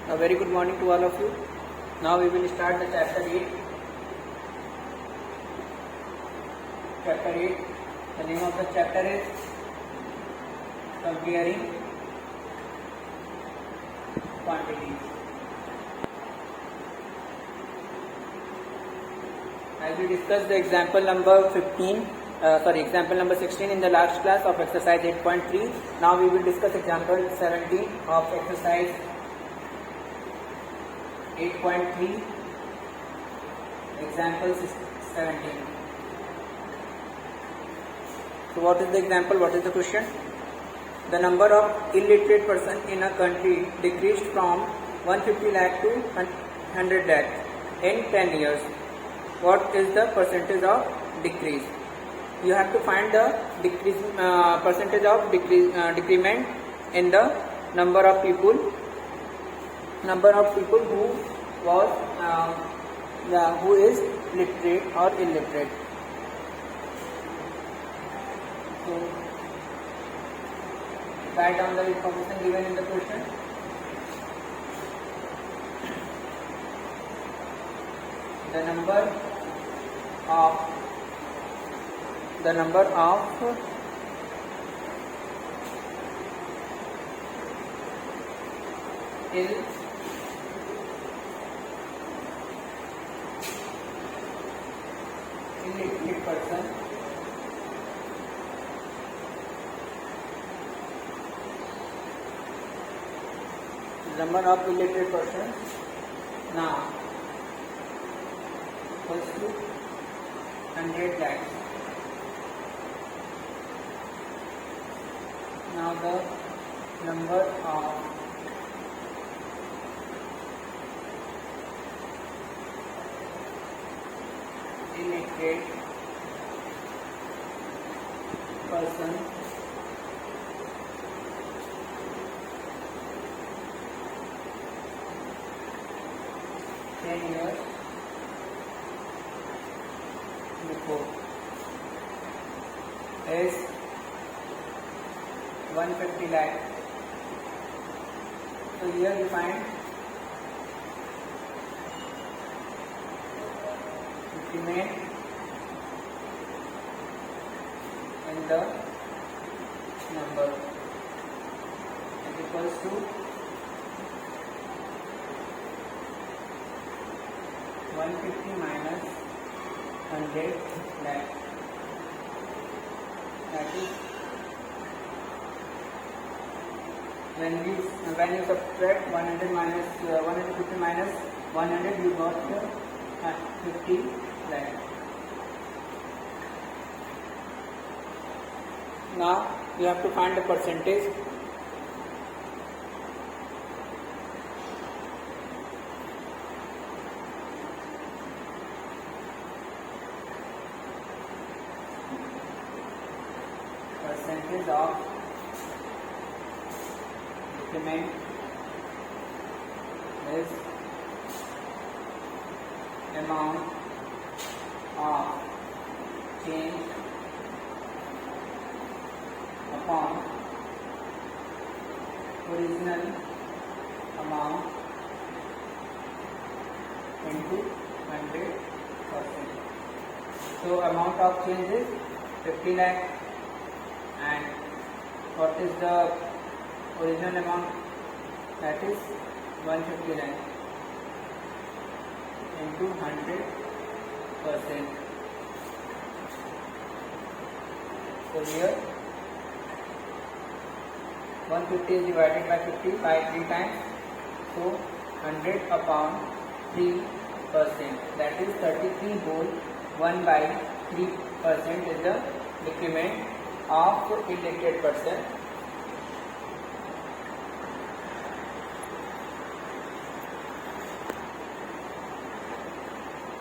A very good morning to all of you. Now we will start the chapter 8. Chapter 8. The name of the chapter is Comparing Quantities. As we discussed the example number 16 in the last class of exercise 8.3. Now we will discuss example 17 of exercise 8.3. Example 17. So what is the example? What is the question? The number of illiterate person in a country decreased from 150 lakh to 100 lakh in 10 years. What is the percentage of decrease? You have to find the percentage of decrement in the number of people who was who is literate or illiterate. So write down the information given in the question. The number of illiterate person now equals to 100 lakhs. Now the number of illiterate person years before is 150 lakh. So here you find increment in the number is equals to 150 minus 100 lakh. That is when you subtract 100 minus 150 minus 100, you got 50 lakh. Now you have to find the percentage. Percentage of decrement is amount of change upon original amount into 100%. So amount of change is 50 lakh. And what is the original amount? That is 150 lakh into 100%. So here 150 is divided by 50 by 3 times. So 100 upon 3%. That is 33 whole 1 by 3% is the decrement of illiterate person.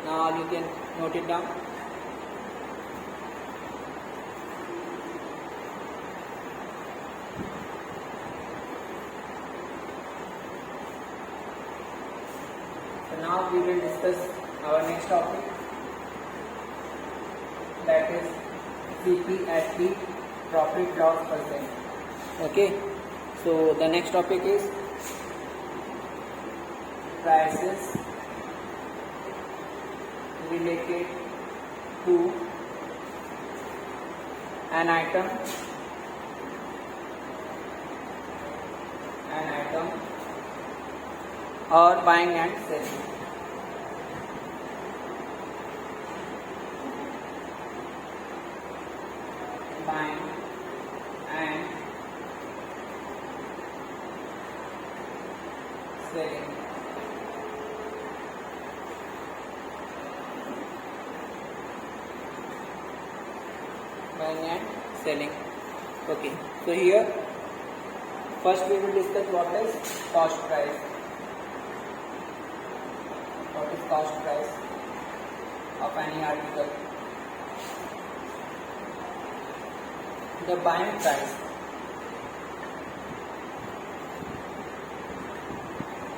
Now you can note it down. So now we will discuss our next topic, that is CPSP, profit loss percent. Okay, so the next topic is prices related to an item or buying and selling. Buying and selling. Buying and selling. Okay, so here first we will discuss what is cost price. What is cost price of any article? The buying price.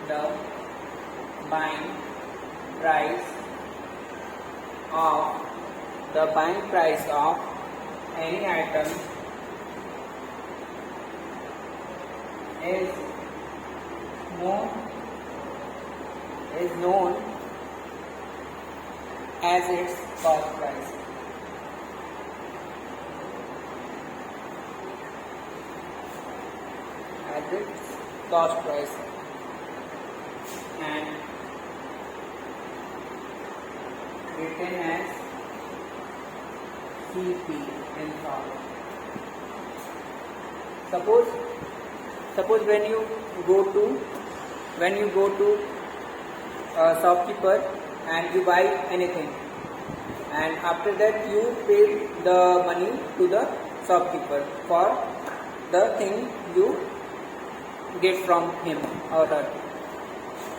The buying price of any item is known as its cost price. As its cost price, and written as CP in short. Suppose when you go to a shopkeeper and you buy anything, and after that you pay the money to the shopkeeper for the thing you get from him or her.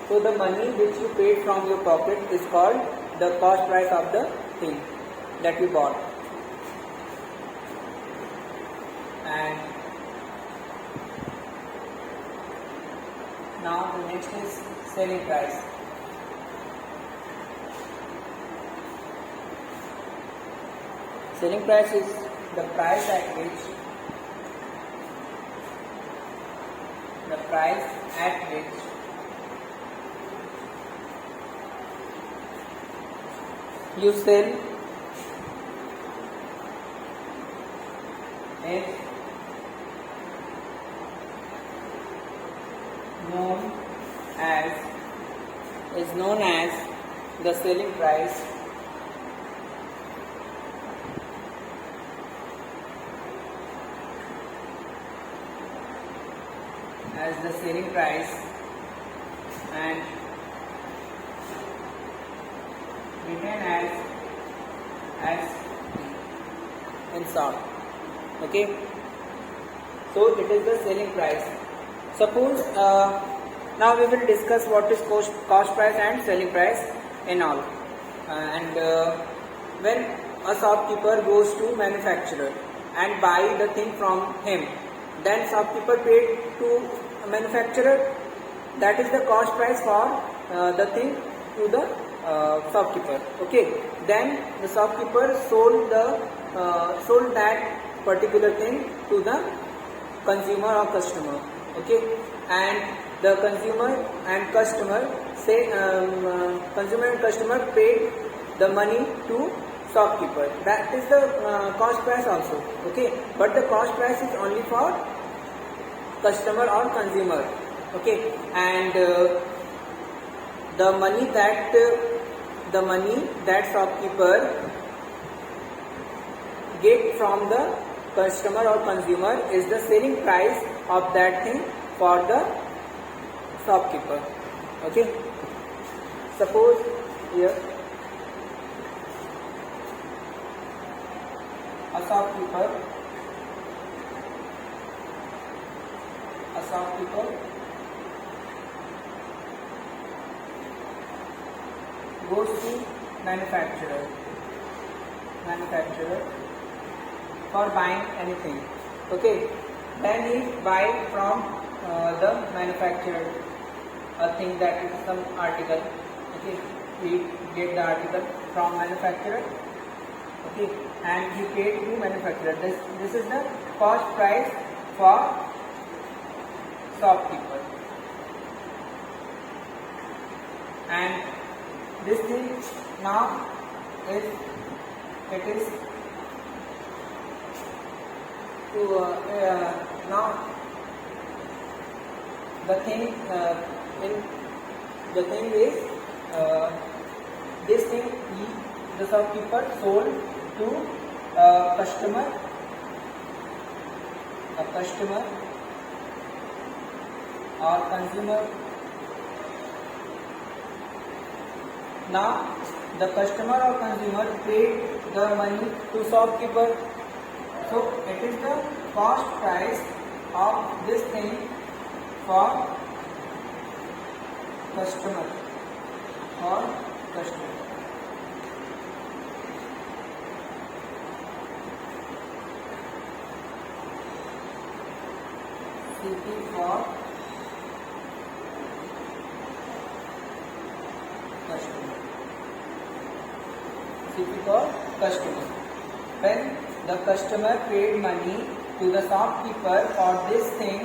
So the money which you paid from your pocket is called the cost price of the thing that you bought. And now the next is selling price. Selling price is the price at which you sell is known as the selling price and written as in short. Okay, so it is the selling price. Suppose now we will discuss what is cost price and selling price in all. When a shopkeeper goes to manufacturer and buy the thing from him, then shopkeeper paid to manufacturer. That is the cost price for the thing to the shopkeeper. Okay. Then the shopkeeper sold that particular thing to the consumer or customer. Okay. And the consumer and customer paid the money to shopkeeper. That is the cost price also. Okay. But the cost price is only for customer or consumer. Okay. And the money that shopkeeper get from the customer or consumer is the selling price of that thing for the shopkeeper. Okay. Suppose here a shopkeeper goes to manufacturer for buying anything. Okay. Then he buy from the manufacturer a thing, that is some article. Okay. He get the article from manufacturer. Okay. And he paid to manufacturer. This is the cost price for shopkeeper. and this thing now if it is to now the thing is this thing the shopkeeper sold to a customer or consumer. Now the customer or consumer paid the money to shopkeeper, so it is the cost price of this thing for customer CP for customer. When the customer paid money to the shopkeeper for this thing,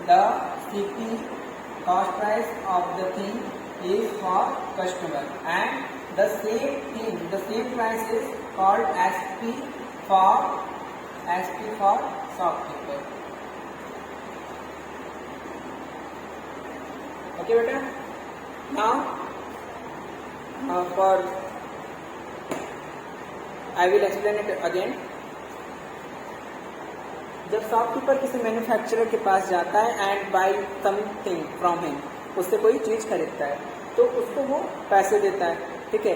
the CP cost price of the thing is for customer, and the same price is called SP for shopkeeper. Okay beta. Now I will explain it again. जब shopkeeper किसी manufacturer के पास जाता है and by something from him, उससे कोई चीज खरीदता है तो उसको वो पैसे देता है, ठीक है।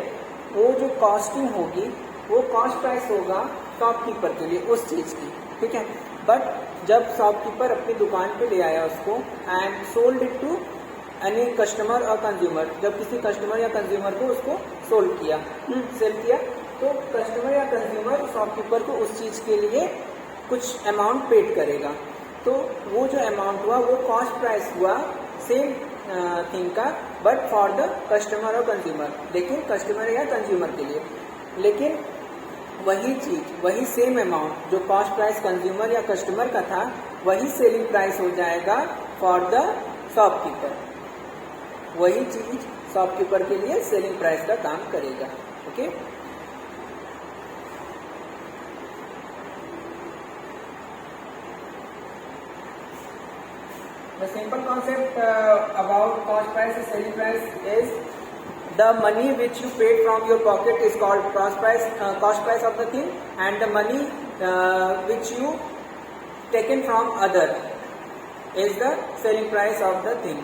वो जो कॉस्टिंग होगी वो कॉस्ट प्राइस होगा शॉपकीपर के लिए उस चीज की, ठीक है। बट जब शॉपकीपर अपनी दुकान पे ले आया उसको and sold it to any customer और कंज्यूमर, जब किसी कस्टमर या कंज्यूमर को उसको सेल किया, तो कस्टमर या कंज्यूमर शॉपकीपर को उस चीज के लिए कुछ अमाउंट पेड करेगा, तो वो जो अमाउंट हुआ वो कॉस्ट प्राइस हुआ सेम थिंग का, बट फॉर द कस्टमर और कंज्यूमर, लेकिन कस्टमर या कंज्यूमर के लिए। लेकिन वही चीज, वही सेम अमाउंट जो कॉस्ट प्राइस कंज्यूमर या कस्टमर का था, वही सेलिंग प्राइस हो जाएगा फॉर द शॉपकीपर। वही चीज शॉपकीपर के लिए सेलिंग प्राइस का काम करेगा। Okay, the simple concept about cost price and selling price is the money which you paid from your pocket is called cost price of the thing, and the money which you taken from other is the selling price of the thing,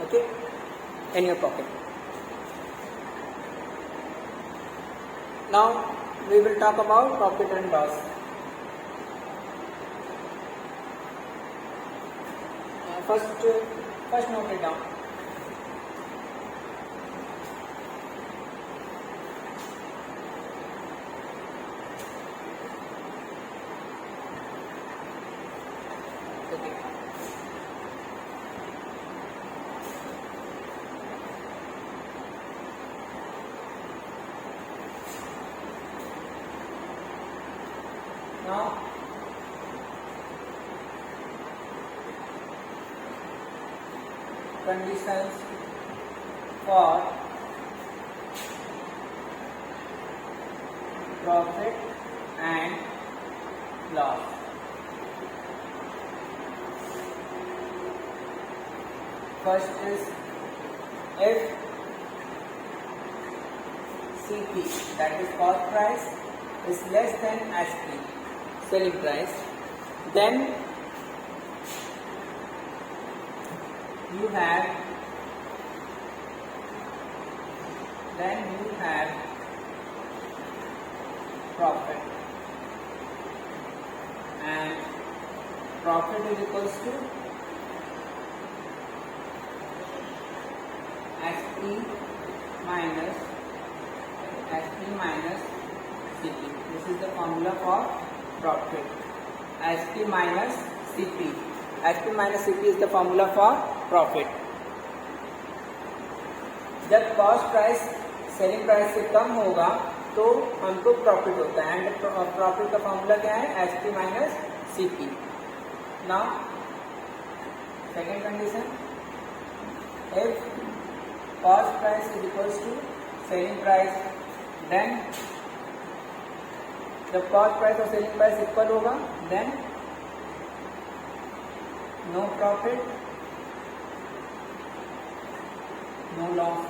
okay, in your pocket. Now we will talk about profit and loss. First note it down. Okay. Now conditions for profit and loss. First is if CP, that is cost price, is less than SP, selling price, then you have profit, and profit is equals to SP minus CP. This is the formula for profit. SP minus CP. SP minus CP is the formula for profit. जब cost price selling price से कम होगा तो हमको profit होता है, and profit का formula क्या है? SP minus CP. Now second condition, if cost price is equals to selling price, then जब cost price और selling price इक्वल होगा then no profit no loss,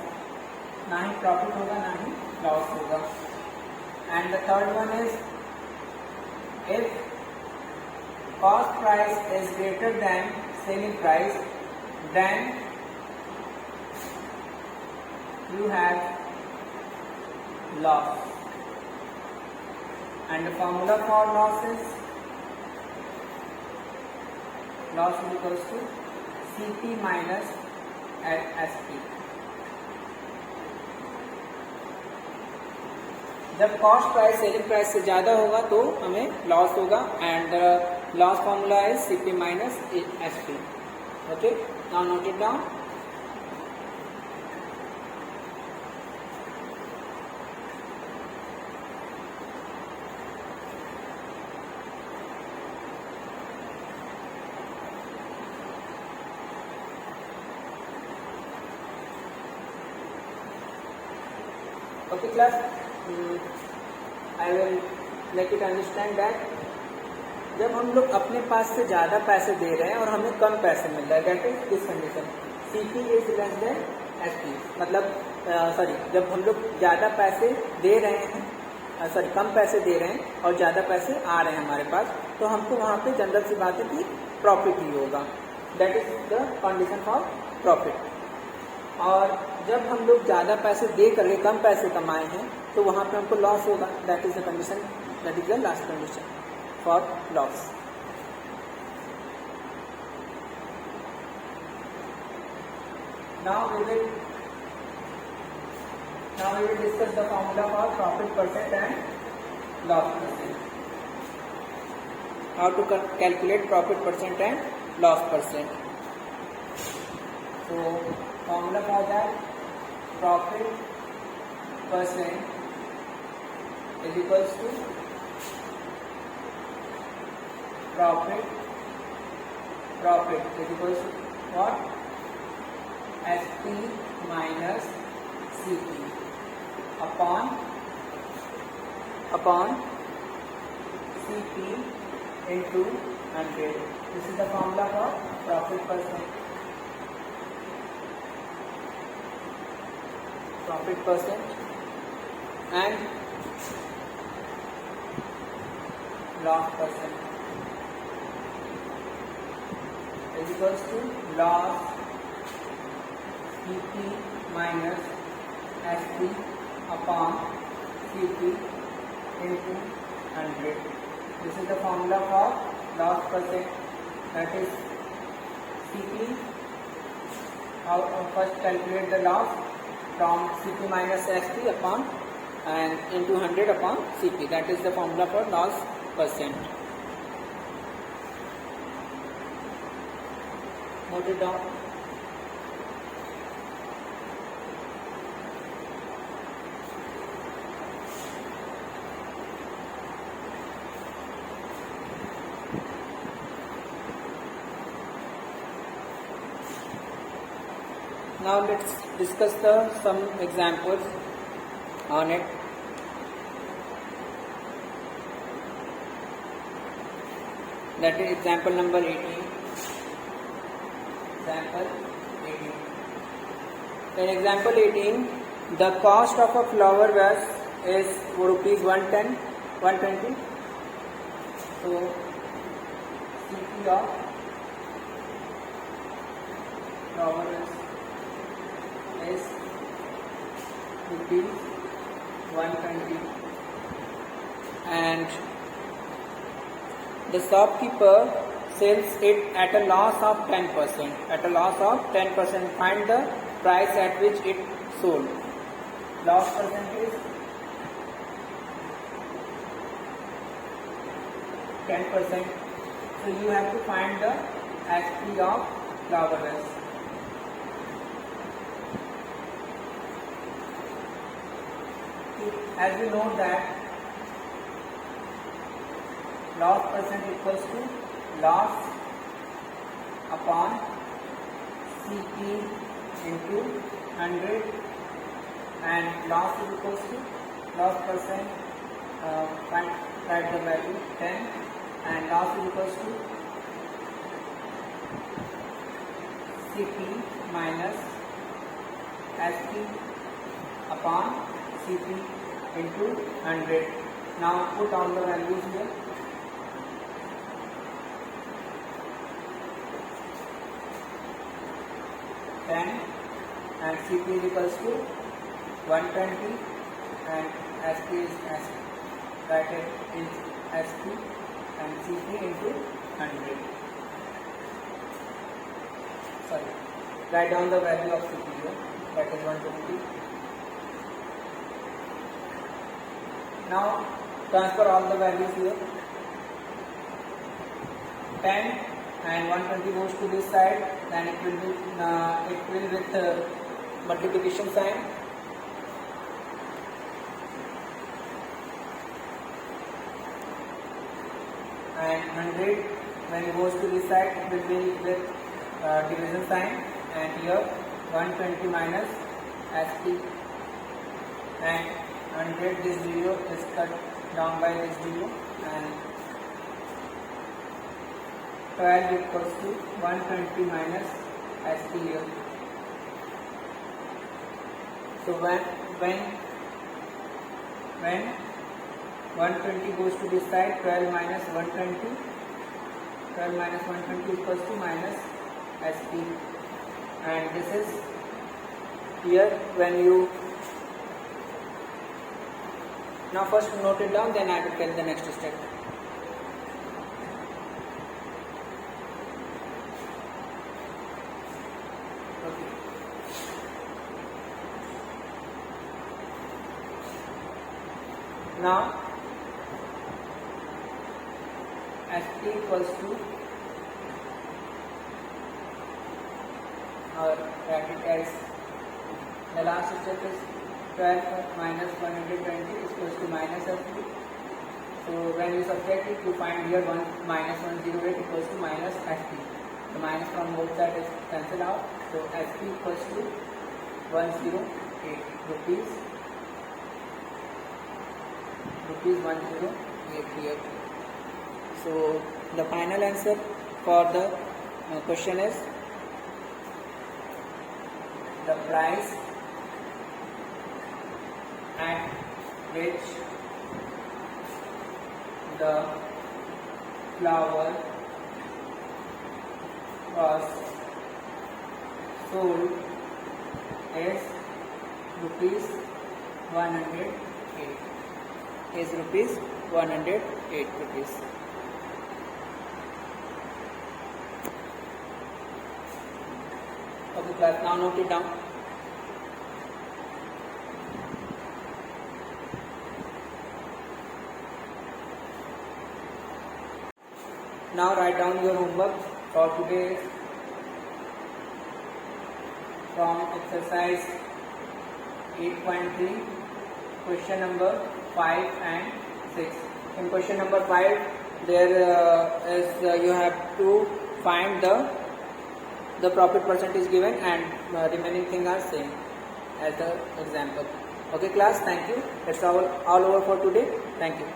ना ही प्रॉफिट होगा ना ही लॉस होगा. And the third one is if cost price is greater than selling price, then you have loss. And the formula for loss is equals to CP minus SP. जब cost price selling price से ज़्यादा होगा तो हमें loss होगा. And loss formula is CP minus SP. Okay, now note it down. Okay class, I will make it understand that जब हम लोग अपने पास से ज़्यादा पैसे दे रहे हैं और हमें कम पैसे मिल रहा है, that is this condition CP is less than SP. मतलब जब हम लोग ज़्यादा पैसे दे रहे हैं, कम पैसे दे रहे हैं और ज़्यादा पैसे आ रहे हैं हमारे पास, तो हमको वहाँ पे जनरल सी बात है कि प्रॉफिट ही होगा. That is the condition for profit. और जब हम लोग ज़्यादा पैसे दे करके कम पैसे कमाए हैं तो वहाँ पे हमको लॉस होगा. That is the condition, that is the last condition for loss. Now we will discuss the formula for profit percent and loss percent. How to calculate profit percent and loss percent. So formula for that, profit percent is equals to profit is equals to what? SP minus CP upon CP into 100. This is the formula for profit percent. Profit percent and loss percent is equals to loss CP minus SP upon CP into 100. This is the formula for loss percent. That is CP. How first calculate the loss from CP minus SP upon and into 100 upon CP. That is the formula for loss percent. Note it down. Now let's discuss some examples on it. That is example number 18. In example 18, the cost of a flower vase is rupees 110, 120. So CP of flower vase is rupees 120, and the shopkeeper sells it at a loss of 10%. At a loss of 10%, find the price at which it sold. Loss percentage 10%. So you have to find the SP of flower vase. As we know that loss percent equals to loss upon CP into 100 and loss is equals to loss percent, write the value 10 and loss is equals to Cp minus Sp upon Cp into 100. Now put all the values here. And Cp is equals to 120 and Sp is Sp. Bracket is Sp and Cp into 100. Sorry, write down the value of Cp here, that is 120. Now transfer all the values here. 10 and 120 goes to this side, then it will with multiplication sign. And 100 when it goes to this side, it will be with division sign, and here 120 minus Sp and 100, this 0 is cut down by this 0, and 12 equals to 120 minus Sp here. So when 120 goes to this side, 12 minus 120 equals to minus Sp, and this is here when you now first note it down, then I will tell the next step. Okay. Now Sp equals to, or write it as, the last step is 12 minus 120 is equals to minus Sp. So when you subtract it, you find here 1 minus 108 equals to minus Sp. The minus from both sides is cancelled out. So Sp equals to 108 rupees 108 here. So the final answer for the question is, the price at which the flower was sold is rupees 108. Is rupees 108 rupees. Okay class, now note it down. Now write down your homework for today from exercise 8.3, question number 5 and 6. In question number 5, there is you have to find the profit percentage given, and remaining things are same as the example. Okay class, thank you. That's all over for today. Thank you.